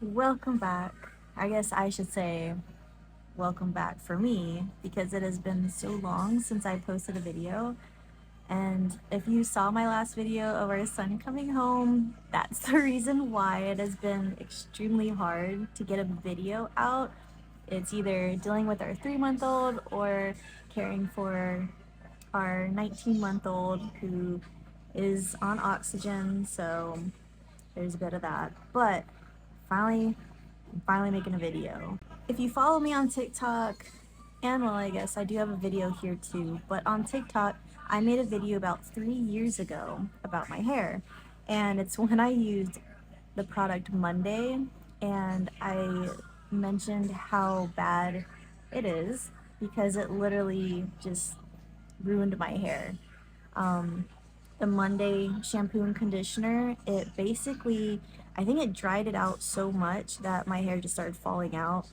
Welcome back. I guess I should say welcome back for me because it has been so long since I posted a video. And if you saw my last video of our son coming home, that's the reason why it has been extremely hard to get a video out. It's either dealing with our 3 month old or caring for our 19-month old who is on oxygen. So there's a bit of that. But finally, I'm finally making a video. If you follow me on TikTok, and well, I guess I do have a video here too, but on TikTok, I made a video about 3 years ago about my hair. And it's when I used the product Monday, and I mentioned how bad it is because it literally just ruined my hair. Um, the Monday shampoo and conditioner, it basically, I think it dried it out so much that my hair just started falling out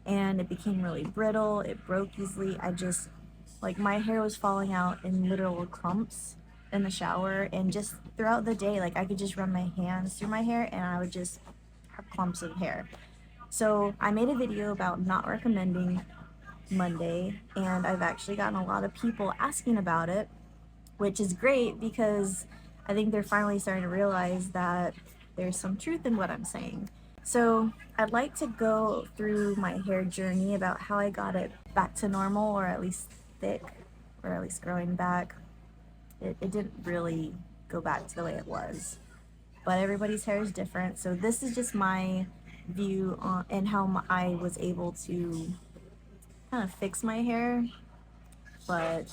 and it became really brittle. It broke easily. Like, my hair was falling out in literal clumps in the shower, and just throughout the day, like, I could just run my hands through my hair and I would just have clumps of hair. So I made a video about not recommending Monday, and I've actually gotten a lot of people asking about it, which is great because I think they're finally starting to realize that there's some truth in what I'm saying. So I'd like to go through my hair journey about how I got it back to normal, or at least thick, or at least growing back. It didn't really go back to the way it was, but everybody's hair is different. So this is just my view on and how I was able to kind of fix my hair, but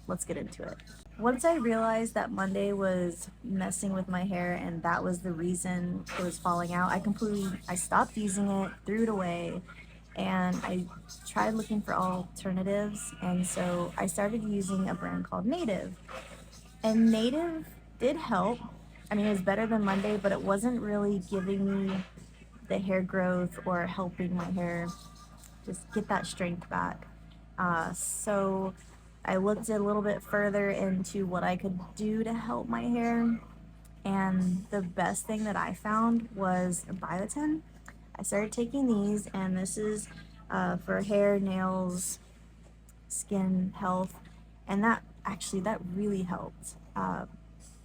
let's get into it. Once I realized that Monday was messing with my hair and that was the reason it was falling out, I stopped using it, threw it away, and I tried looking for alternatives. And so I started using a brand called Native. And Native did help. I mean, it was better than Monday, but it wasn't really giving me the hair growth or helping my hair just get that strength back. So I looked a little bit further into what I could do to help my hair, and the best thing that I found was biotin. I started taking these, and this is for hair, nails, skin health, and that really helped.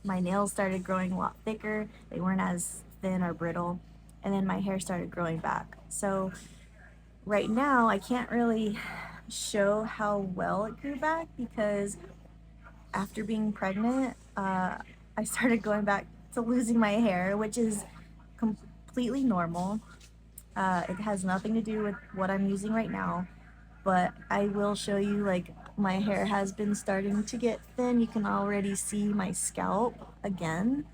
My nails started growing a lot thicker, they weren't as thin or brittle, and then my hair started growing back. So right now I can't really show how well it grew back because after being pregnant, I started going back to losing my hair, which is completely normal. It has nothing to do with what I'm using right now, but I will show you, like, my hair has been starting to get thin. You can already see my scalp again.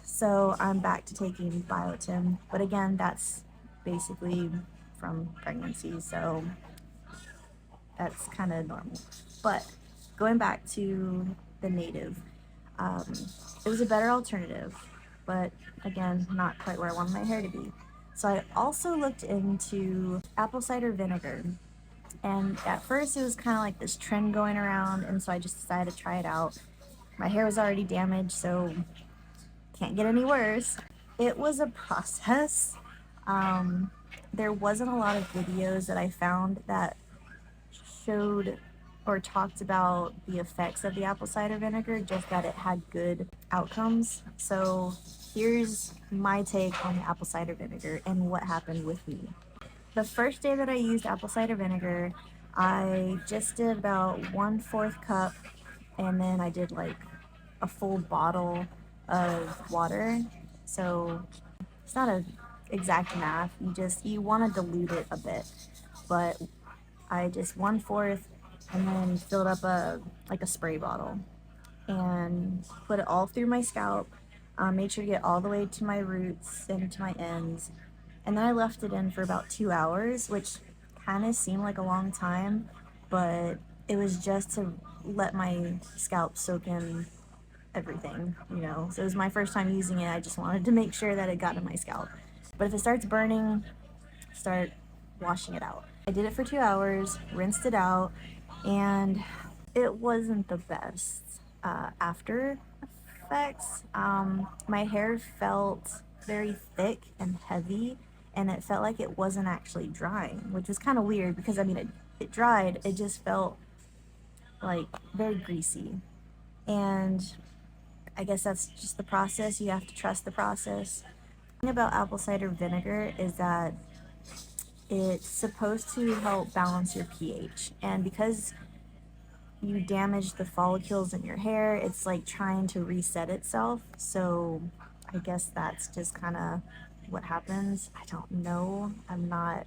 So I'm back to taking biotin, but again, that's basically from pregnancy, so that's kind of normal. But going back to the Native, um, it was a better alternative, but again, not quite where I wanted my hair to be. So I also looked into apple cider vinegar, and at first it was kind of like this trend going around, and so I just decided to try it out. My hair was already damaged, so can't get any worse. It was a process. Um, there wasn't a lot of videos that I found that showed or talked about the effects of the apple cider vinegar, just that it had good outcomes. So here's my take on the apple cider vinegar and what happened with me. The first day that I used apple cider vinegar, I just did about 1/4 cup, and then I did like a full bottle of water. So it's not a exact math. You want to dilute it a bit, but I just 1/4 and then filled up a spray bottle and put it all through my scalp. Made sure to get all the way to my roots and to my ends, and then I left it in for about 2 hours, which kind of seemed like a long time, but it was just to let my scalp soak in everything. So it was my first time using it. I just wanted to make sure that it got in my scalp. But if it starts burning, start washing it out. I did it for 2 hours, rinsed it out, and it wasn't the best after effects. My hair felt very thick and heavy, and it felt like it wasn't actually drying, which was kind of weird because I mean, it dried, it just felt like very greasy. And I guess that's just the process. You have to trust the process. The thing about apple cider vinegar is that it's supposed to help balance your pH. And because you damage the follicles in your hair, it's like trying to reset itself. So I guess that's just kind of what happens. I don't know. I'm not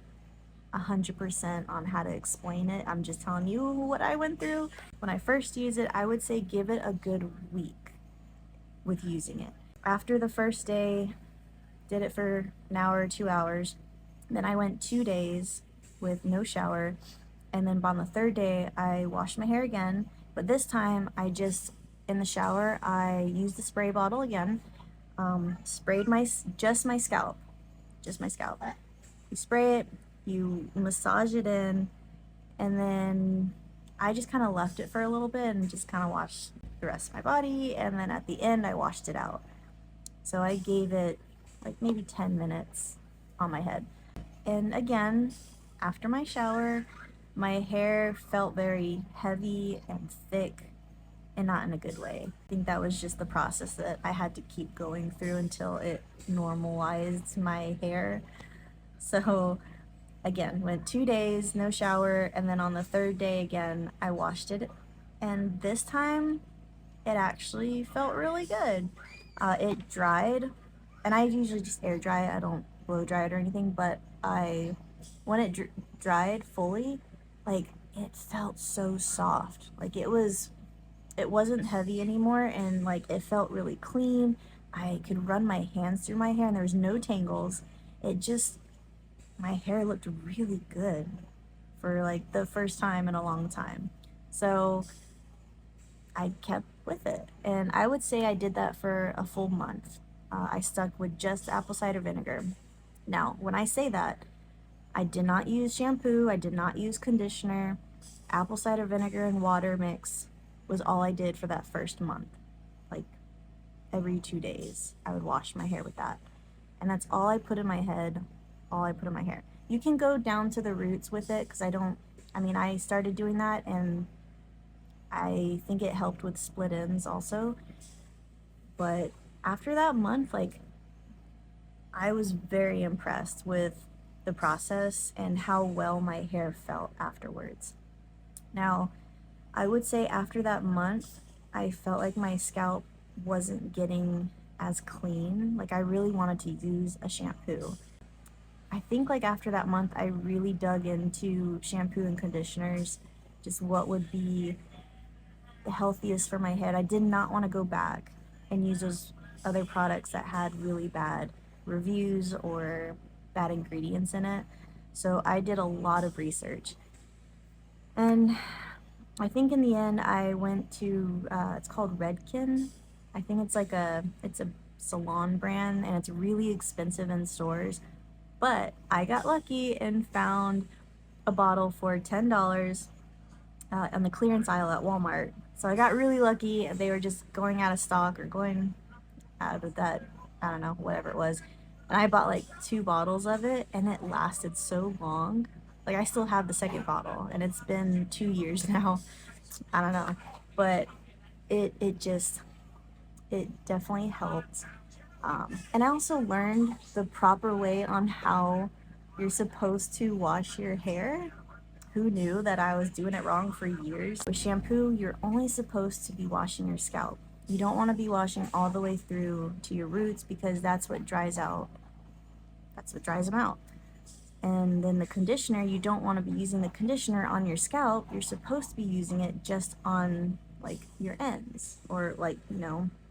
100% on how to explain it. I'm just telling you what I went through. When I first use it, I would say give it a good week with using it. After the first day, did it for an hour or 2 hours. Then I went 2 days with no shower. And then on the third day, I washed my hair again. But this time, in the shower, I used the spray bottle again, sprayed just my scalp. Just my scalp. You spray it, you massage it in, and then I just kind of left it for a little bit and just kind of washed the rest of my body. And then at the end, I washed it out. So I gave it like maybe 10 minutes on my head. And again, after my shower, my hair felt very heavy and thick and not in a good way. I think that was just the process that I had to keep going through until it normalized my hair. So again, went 2 days, no shower, and then on the third day again, I washed it. And this time, it actually felt really good. It dried, and I usually just air dry it. I don't blow dry it or anything, but when it dried fully, like it felt so soft. Like it wasn't heavy anymore, and like it felt really clean. I could run my hands through my hair and there was no tangles. My hair looked really good for like the first time in a long time. So I kept with it. And I would say I did that for a full month. I stuck with just apple cider vinegar. Now, when I say that, I did not use shampoo, I did not use conditioner. Apple cider vinegar and water mix was all I did for that first month. Like every 2 days, I would wash my hair with that. And that's all I put in my head, all I put in my hair. You can go down to the roots with it because I started doing that and I think it helped with split ends also. But after that month, like I was very impressed with the process and how well my hair felt afterwards. Now, I would say after that month, I felt like my scalp wasn't getting as clean. Like I really wanted to use a shampoo. I think like after that month, I really dug into shampoo and conditioners, just what would be the healthiest for my head. I did not want to go back and use those other products that had really bad reviews or bad ingredients in it. So I did a lot of research. And I think in the end I went to it's called Redken. I think it's a salon brand and it's really expensive in stores. But I got lucky and found a bottle for $10 on the clearance aisle at Walmart. So I got really lucky. They were just going out of stock or going out of that, I don't know, whatever it was. And I bought like 2 bottles of it and it lasted so long. Like I still have the second bottle and it's been 2 years now. I don't know. But it definitely helped. And I also learned the proper way on how you're supposed to wash your hair. Who knew that I was doing it wrong for years? With shampoo, you're only supposed to be washing your scalp. You don't want to be washing all the way through to your roots because that's what dries out. That's what dries them out. And then the conditioner, you don't want to be using the conditioner on your scalp. You're supposed to be using it just on like your ends or like,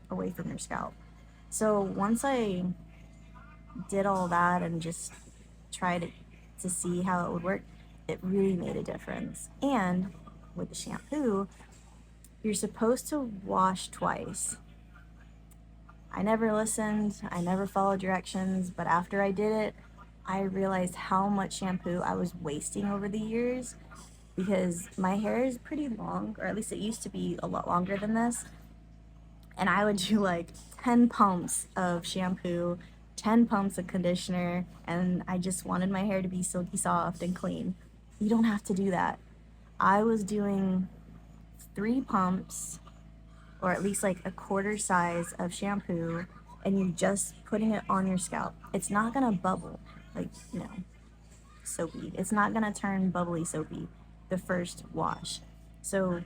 away from your scalp. So once I did all that and just tried it to see how it would work, it really made a difference. And with the shampoo, you're supposed to wash twice. I never listened, I never followed directions, but after I did it, I realized how much shampoo I was wasting over the years because my hair is pretty long, or at least it used to be a lot longer than this. And I would do like 10 pumps of shampoo 10 pumps of conditioner and I just wanted my hair to be silky soft and clean. You don't have to do that. I was doing 3 pumps, or at least like a quarter size of shampoo, and you're just putting it on your scalp. It's not gonna bubble, like, you know, soapy. It's not gonna turn bubbly soapy the first wash. So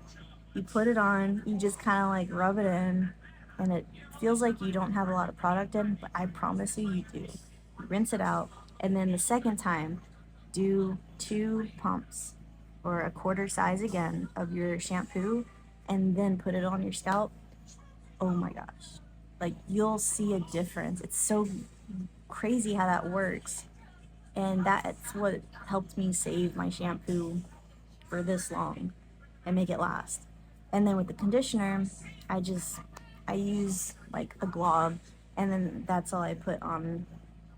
you put it on, you just kind of like rub it in, and it feels like you don't have a lot of product in, but I promise you, you do. You rinse it out, and then the second time, do 2 pumps or a quarter size again of your shampoo, and then put it on your scalp. Oh my gosh. Like, you'll see a difference. It's so crazy how that works. And that's what helped me save my shampoo for this long and make it last. And then with the conditioner, I use like a glob, and then that's all I put on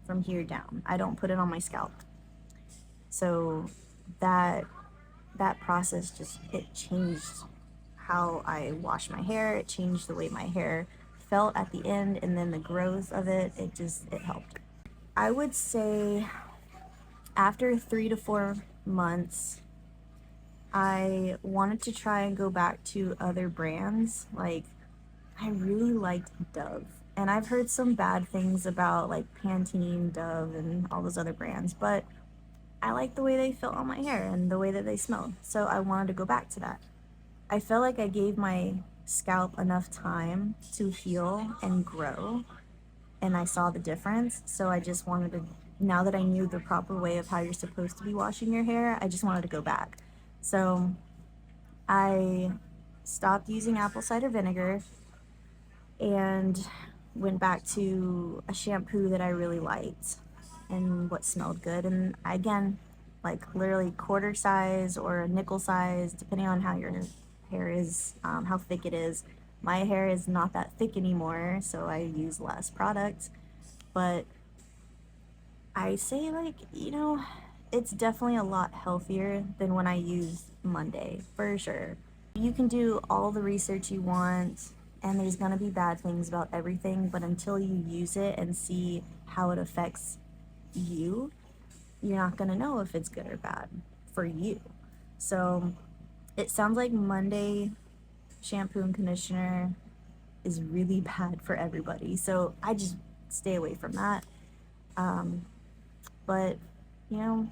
from here down. I don't put it on my scalp. So that that process just, it changed how I wash my hair. It changed the way my hair felt at the end, and then the growth of it, it helped. I would say after 3 to 4 months, I wanted to try and go back to other brands. Like, I really liked Dove. And I've heard some bad things about like Pantene, Dove, and all those other brands, but I like the way they felt on my hair and the way that they smelled. So I wanted to go back to that. I felt like I gave my scalp enough time to heal and grow, and I saw the difference. So I just wanted to, now that I knew the proper way of how you're supposed to be washing your hair, I just wanted to go back. So I stopped using apple cider vinegar and went back to a shampoo that I really liked and what smelled good. And again, like literally quarter size or a nickel size, depending on how your hair is, how thick it is. My hair is not that thick anymore, so I use less product. But I say, like, you know, it's definitely a lot healthier than when I used Monday, for sure. You can do all the research you want, and there's gonna be bad things about everything, but until you use it and see how it affects you, you're not gonna know if it's good or bad for you. So it sounds like Monday shampoo and conditioner is really bad for everybody. So I just stay away from that. But, you know,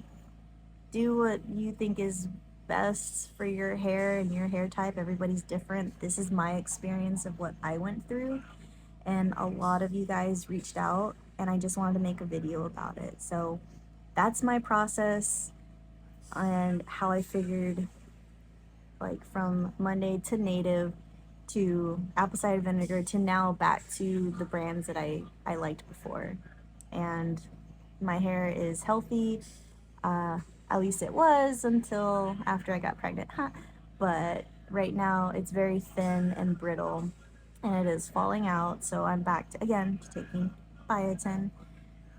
do what you think is best for your hair and your hair type. Everybody's different. This is my experience of what I went through, and a lot of you guys reached out, and I just wanted to make a video about it. So that's my process and how I figured, like, from Monday to native to apple cider vinegar to now back to the brands that I liked before. And my hair is healthy. At least it was until after I got pregnant. But right now it's very thin and brittle, and it is falling out. So I'm back to, again, to taking biotin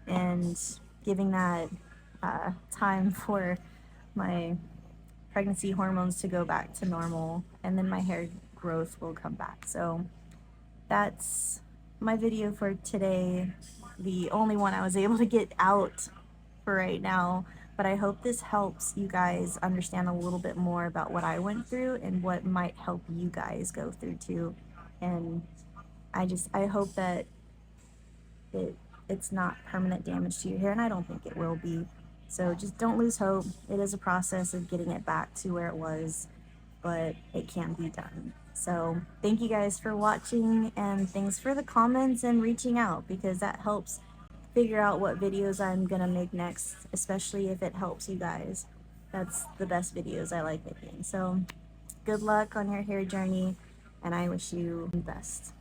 and giving that time for my pregnancy hormones to go back to normal, and then my hair growth will come back. So that's my video for today, the only one I was able to get out for right now. But I hope this helps you guys understand a little bit more about what I went through and what might help you guys go through too. And I hope that it's not permanent damage to your hair, and I don't think it will be. So just don't lose hope. It is a process of getting it back to where it was, but it can be done. So thank you guys for watching, and thanks for the comments and reaching out, because that helps figure out what videos I'm gonna make next, especially if it helps you guys. That's the best videos I like making. So good luck on your hair journey, and I wish you the best.